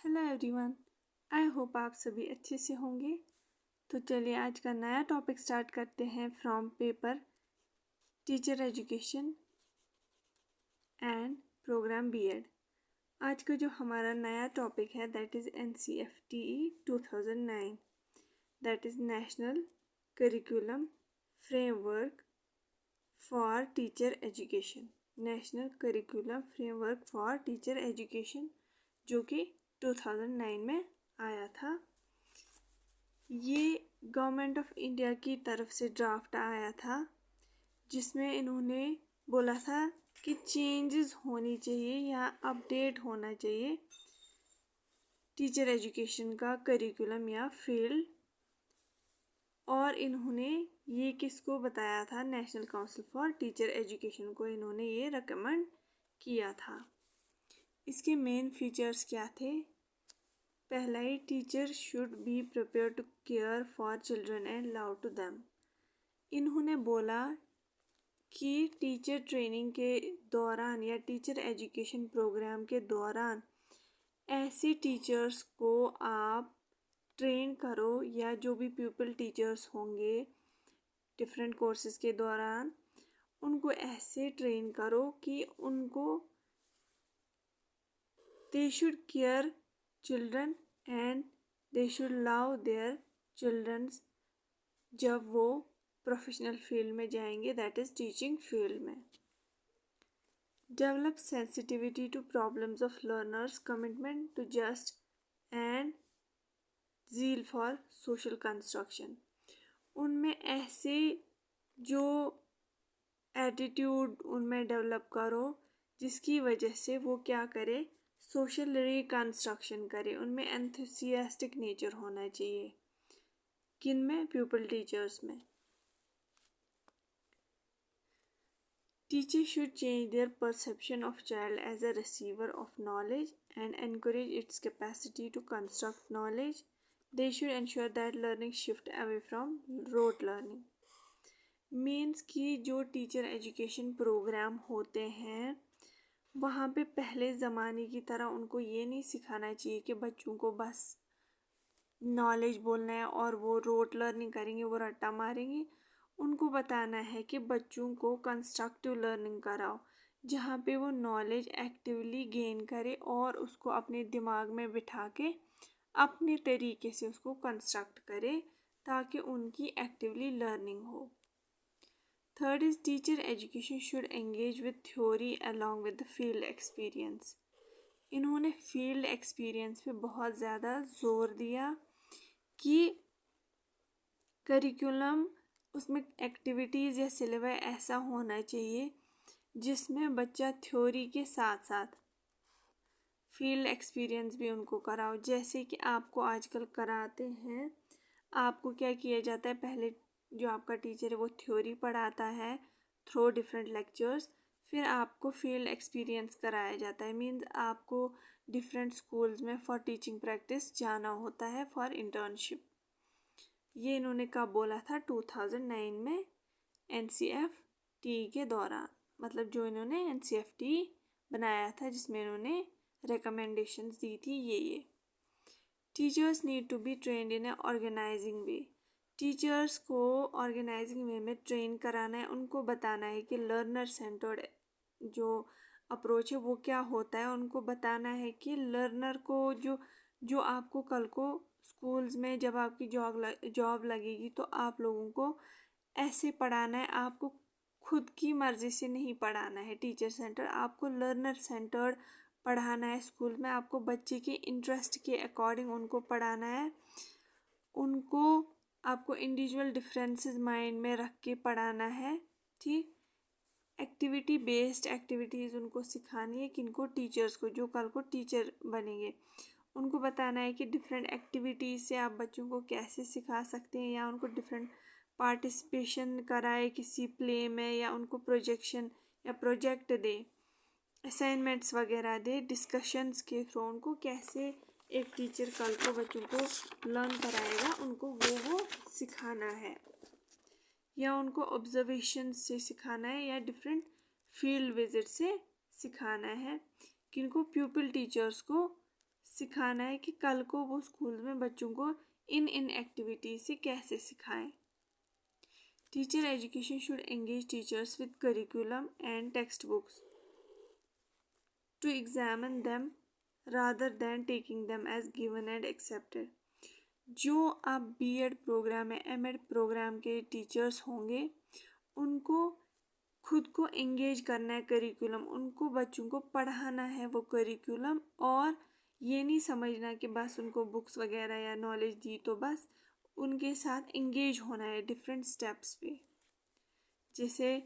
Hello everyone. I hope आप सभी अच्छे से होंगे। तो चलिए आज का नया टॉपिक स्टार्ट करते हैं from paper teacher education and program B Ed. आज का जो हमारा नया टॉपिक है that is NCFTE 2009, that is national curriculum framework for teacher education. National curriculum framework for teacher education जो कि 2009 में आया था। ये गवर्नमेंट ऑफ इंडिया की तरफ से ड्राफ्ट आया था जिसमें इन्होंने बोला था कि चेंजेस होनी चाहिए या अपडेट होना चाहिए टीचर एजुकेशन का करिकुलम या फील्ड। और इन्होंने ये किसको बताया था, national council for teacher education को इन्होंने ये रिकमेंड किया था। इसके मेन फीचर्स क्या थे? पहला ही, teacher should be prepare to care for children and love to them. इन्होंने बोला कि टीचर ट्रेनिंग के दौरान या टीचर एजुकेशन प्रोग्राम के दौरान ऐसे टीचर्स को आप ट्रेन करो या जो भी प्यूपिल टीचर्स होंगे डिफरेंट कोर्सेज के दौरान उनको ऐसे ट्रेन करो कि उनको they should care children and they should love their childrens जब वो प्रोफेशनल फील्ड में जाएंगे, दैट इज़ टीचिंग फील्ड में। Develop sensitivity to problems of learners, commitment to just and zeal for social construction. उनमें ऐसे जो एटीट्यूड उनमें develop करो जिसकी वजह से वो क्या करे, सोशल रिकंस्ट्रक्शन करे। उनमें एंथुसियास्टिक नेचर होना चाहिए। किन में? प्यूपिल टीचर्स में। Teachers should change their perception of child as a receiver of knowledge and encourage its capacity to construct knowledge. They should ensure that learning shift away from rote learning. Means कि जो teacher education programme होते हैं वहाँ पे पहले ज़माने की तरह उनको ये नहीं सिखाना चाहिए कि बच्चों को बस नॉलेज बोलना है और वो रोट लर्निंग करेंगे, वो रट्टा मारेंगे। उनको बताना है कि बच्चों को कंस्ट्रक्टिव लर्निंग कराओ जहाँ पे वो नॉलेज एक्टिवली गेन करे और उसको अपने दिमाग में बिठा के अपने तरीके से उसको कंस्ट्रक्ट करे ताकि उनकी एक्टिवली लर्निंग हो। Third is teacher education should engage with theory along with the field experience. इन्होंने फील्ड एक्सपीरियंस पे बहुत ज़्यादा जोर दिया कि करिकुलम उसमें एक्टिविटीज़ या सिलेबस ऐसा होना चाहिए जिसमें बच्चा थ्योरी के साथ साथ फील्ड एक्सपीरियंस भी उनको कराओ। जैसे कि आपको आजकल कराते हैं, आपको क्या किया जाता है, पहले जो आपका टीचर है वो थ्योरी पढ़ाता है थ्रू डिफरेंट लेक्चर्स, फिर आपको फील्ड एक्सपीरियंस कराया जाता है। मीन्स आपको डिफरेंट स्कूल्स में फॉर टीचिंग प्रैक्टिस जाना होता है फॉर इंटर्नशिप। ये इन्होंने कब बोला था? 2009 में NCFT के दौरान, मतलब जो इन्होंने NCFT बनाया था जिसमें इन्होंने रिकमेंडेशंस दी थी ये। Teachers need to be trained in a organizing way. Teachers को ऑर्गेनाइजिंग वे में ट्रेन कराना है। उनको बताना है कि लर्नर सेंटर्ड जो अप्रोच है वो क्या होता है। उनको बताना है कि लर्नर को जो आपको कल को स्कूल्स में जब आपकी जॉब लगेगी तो आप लोगों को ऐसे पढ़ाना है। आपको खुद की मर्जी से नहीं पढ़ाना है। टीचर सेंटर आपको लर्नर सेंटर्ड पढ़ाना है। स्कूल में आपको बच्चे के इंटरेस्ट के अकॉर्डिंग उनको पढ़ाना है। उनको आपको इंडिविजुअल डिफरेंसेस माइंड में रख के पढ़ाना है। ठीक, एक्टिविटी बेस्ड एक्टिविटीज़ उनको सिखानी है। किनको? टीचर्स को, जो कल को टीचर बनेंगे। उनको बताना है कि डिफरेंट एक्टिविटीज़ से आप बच्चों को कैसे सिखा सकते हैं या उनको डिफरेंट पार्टिसिपेशन कराए किसी प्ले में या उनको प्रोजेक्शन या प्रोजेक्ट दे, असाइनमेंट्स वगैरह दे, डिस्कशंस के थ्रू उनको कैसे एक टीचर कल को बच्चों को लर्न कराएगा उनको वो सिखाना है। या उनको ऑब्जर्वेशन से सिखाना है या डिफरेंट फील्ड विजिट से सिखाना है। किनको? प्यूपिल टीचर्स को सिखाना है कि कल को वो स्कूल में बच्चों को इन एक्टिविटीज से कैसे सिखाएं। Teacher education should engage teachers with curriculum and text books to examine them rather than taking them as given and accepted। जो आप बीएड प्रोग्राम या एमएड प्रोग्राम के टीचर्स होंगे उनको खुद को एंगेज करना है करिकुलम, उनको बच्चों को पढ़ाना है वो करिकुलम, और ये नहीं समझना कि बस उनको बुक्स वगैरह या नॉलेज दी तो बस, उनके साथ एंगेज होना है डिफरेंट स्टेप्स पे। जैसे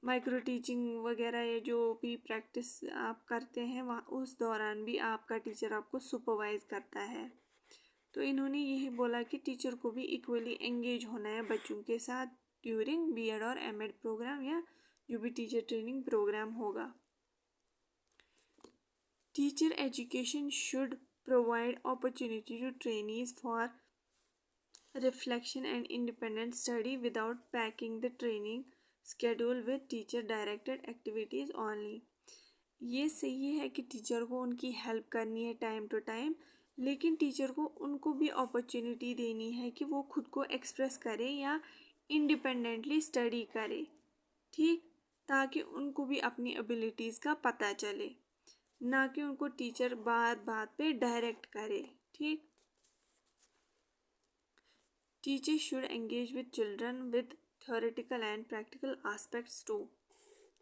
माइक्रो टीचिंग वगैरह ये जो भी प्रैक्टिस आप करते हैं वहाँ उस दौरान भी आपका टीचर आपको सुपरवाइज करता है। तो इन्होंने यही बोला कि टीचर को भी इक्वली एंगेज होना है बच्चों के साथ ड्यूरिंग बीएड और एमएड प्रोग्राम या जो भी टीचर ट्रेनिंग प्रोग्राम होगा। Teacher education should provide opportunity to trainees for reflection and independent study without packing the training schedule with teacher directed activities only। ये सही है कि टीचर को उनकी हेल्प करनी है टाइम टू टाइम, लेकिन टीचर को उनको भी अपॉर्चुनिटी देनी है कि वो खुद को एक्सप्रेस करें या इंडिपेंडेंटली स्टडी करें, ठीक, ताकि उनको भी अपनी एबिलिटीज़ का पता चले, ना कि उनको टीचर बात बात पे डायरेक्ट करे, ठीक। Teacher should engage with children with theoretical and practical aspects too.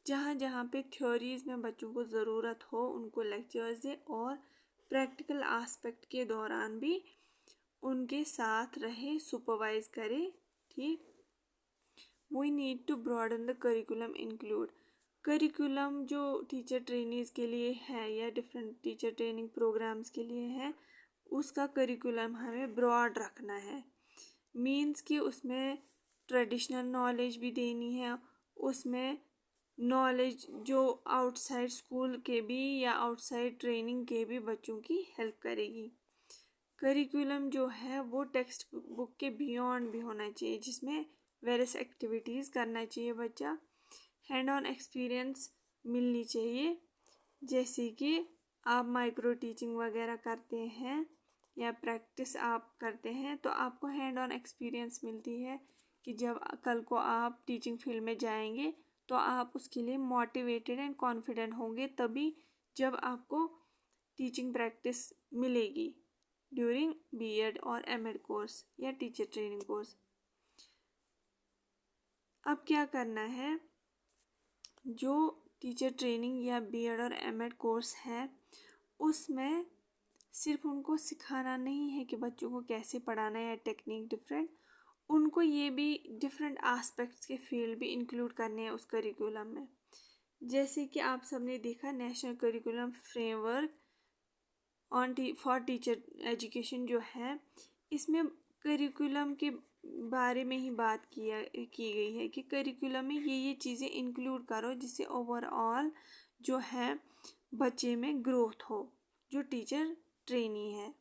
जहाँ जहाँ पे थ्योरीज में बच्चों को ज़रूरत हो उनको लेक्चर्स दे, और प्रैक्टिकल आस्पेक्ट के दौरान भी उनके साथ रहे, सुपरवाइज करे, ठीक। We need to broaden the curriculum include. Curriculum जो टीचर ट्रेनीज के लिए है या डिफरेंट टीचर ट्रेनिंग प्रोग्राम्स के लिए है, उसका करिकुलम हमें ब्रॉड रखना है। मीन्स कि उसमें ट्रेडिशनल नॉलेज भी देनी है, उसमें नॉलेज जो आउटसाइड स्कूल के भी या आउटसाइड ट्रेनिंग के भी बच्चों की हेल्प करेगी। करिकुलम जो है वो टेक्स्ट बुक के बियॉन्ड भी होना चाहिए, जिसमें वेरियस एक्टिविटीज़ करना चाहिए बच्चा। हैंड ऑन एक्सपीरियंस मिलनी चाहिए, जैसे कि आप माइक्रो टीचिंग वगैरह करते हैं या प्रैक्टिस आप करते हैं तो आपको हैंड ऑन एक्सपीरियंस मिलती है कि जब कल को आप टीचिंग फील्ड में जाएंगे तो आप उसके लिए मोटिवेटेड एंड कॉन्फिडेंट होंगे, तभी जब आपको टीचिंग प्रैक्टिस मिलेगी ड्यूरिंग बीएड और एमएड कोर्स या टीचर ट्रेनिंग कोर्स। अब क्या करना है, जो टीचर ट्रेनिंग या बीएड और एमएड कोर्स है उसमें सिर्फ उनको सिखाना नहीं है कि बच्चों को कैसे पढ़ाना है या टेक्निक डिफरेंट, उनको ये भी डिफरेंट आस्पेक्ट्स के फील्ड भी इंक्लूड करने हैं उस करिकुलम में। जैसे कि आप सबने देखा national curriculum framework on for teacher education जो है, इसमें करिकुलम के बारे में ही बात की गई है कि करिकुलम में ये चीज़ें इंक्लूड करो जिससे ओवरऑल जो है बच्चे में ग्रोथ हो, जो टीचर ट्रेनी है।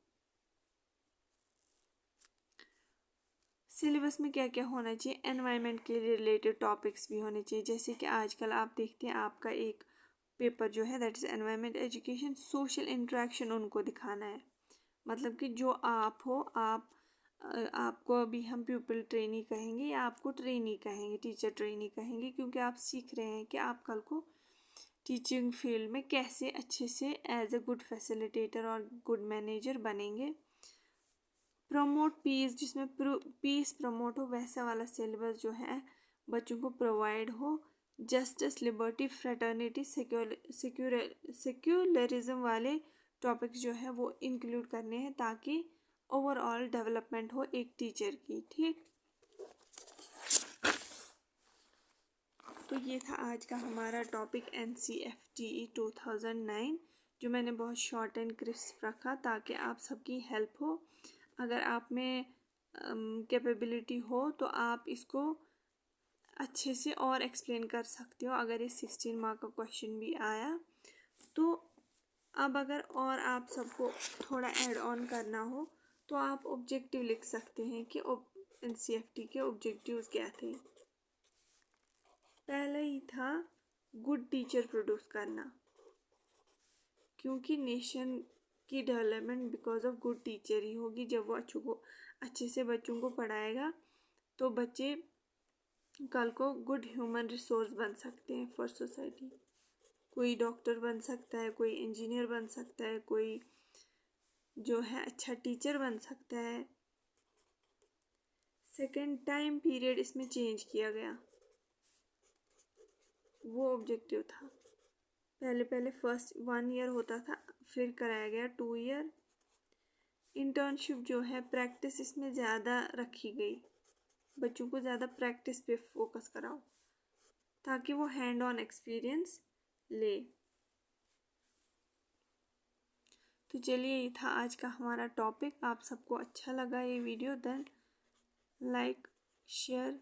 सिलेबस में क्या क्या होना चाहिए, एनवायरनमेंट के रिलेटेड टॉपिक्स भी होने चाहिए। जैसे कि आजकल आप देखते हैं आपका एक पेपर जो है that is environment education, social interaction उनको दिखाना है, मतलब कि जो आप हो आपको अभी हम प्यूपिल ट्रेनी कहेंगे या आपको ट्रेनी कहेंगे, टीचर ट्रेनी कहेंगे, क्योंकि आप सीख रहे हैं कि आप कल को टीचिंग फील्ड में कैसे अच्छे से एज ए गुड फैसिलिटेटर और गुड मैनेजर बनेंगे। प्रमोट पीस, जिसमें पीस प्रमोट हो वैसा वाला सिलेबस जो है बच्चों को प्रोवाइड हो। जस्टिस, लिबर्टी, फ्रेटर्निटी, सेक्युलरिज्म वाले टॉपिक्स जो है वो इंक्लूड करने हैं ताकि ओवरऑल डेवलपमेंट हो एक टीचर की, ठीक। तो ये था आज का हमारा टॉपिक NCFTE 2009, जो मैंने बहुत शॉर्ट एंड क्रिस्प रखा ताकि आप सबकी हेल्प हो। अगर आप में कैपेबिलिटी हो तो आप इसको अच्छे से और एक्सप्लेन कर सकते हो। अगर ये 16 मार्क का क्वेश्चन भी आया तो अब अगर और आप सबको थोड़ा ऐड ऑन करना हो तो आप ऑब्जेक्टिव लिख सकते हैं कि NCFT के ऑब्जेक्टिव्स क्या थे। पहला ही था गुड टीचर प्रोड्यूस करना, क्योंकि नेशन की development because of good teacher ही होगी। जब वो अच्छे से बच्चों को पढ़ाएगा तो बच्चे कल को गुड ह्यूमन रिसोर्स बन सकते हैं फॉर सोसाइटी। कोई डॉक्टर बन सकता है, कोई इंजीनियर बन सकता है, कोई जो है अच्छा टीचर बन सकता है। सेकेंड टाइम पीरियड इसमें चेंज किया गया, वो ऑब्जेक्टिव था। पहले पहले फर्स्ट 1 ईयर होता था, फिर कराया गया 2 ईयर। इंटर्नशिप जो है प्रैक्टिस इसमें ज़्यादा रखी गई, बच्चों को ज़्यादा प्रैक्टिस पे फोकस कराओ ताकि वो हैंड ऑन एक्सपीरियंस ले। तो चलिए ये था आज का हमारा टॉपिक। आप सबको अच्छा लगा ये video, then like share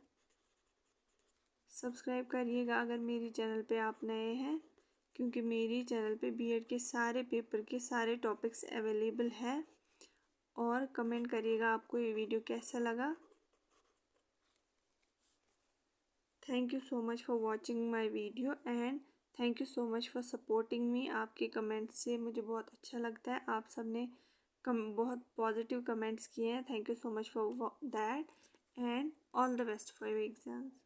subscribe करिएगा अगर मेरी चैनल पे आप नए हैं, क्योंकि मेरी चैनल पे बीएड के सारे पेपर के सारे टॉपिक्स अवेलेबल है। और कमेंट करिएगा आपको ये वीडियो कैसा लगा। Thank you so much for watching my video and thank you so much for supporting me. आपके कमेंट्स से मुझे बहुत अच्छा लगता है। आप सब ने बहुत पॉजिटिव कमेंट्स किए हैं। Thank you so much for that and all the best for your exams.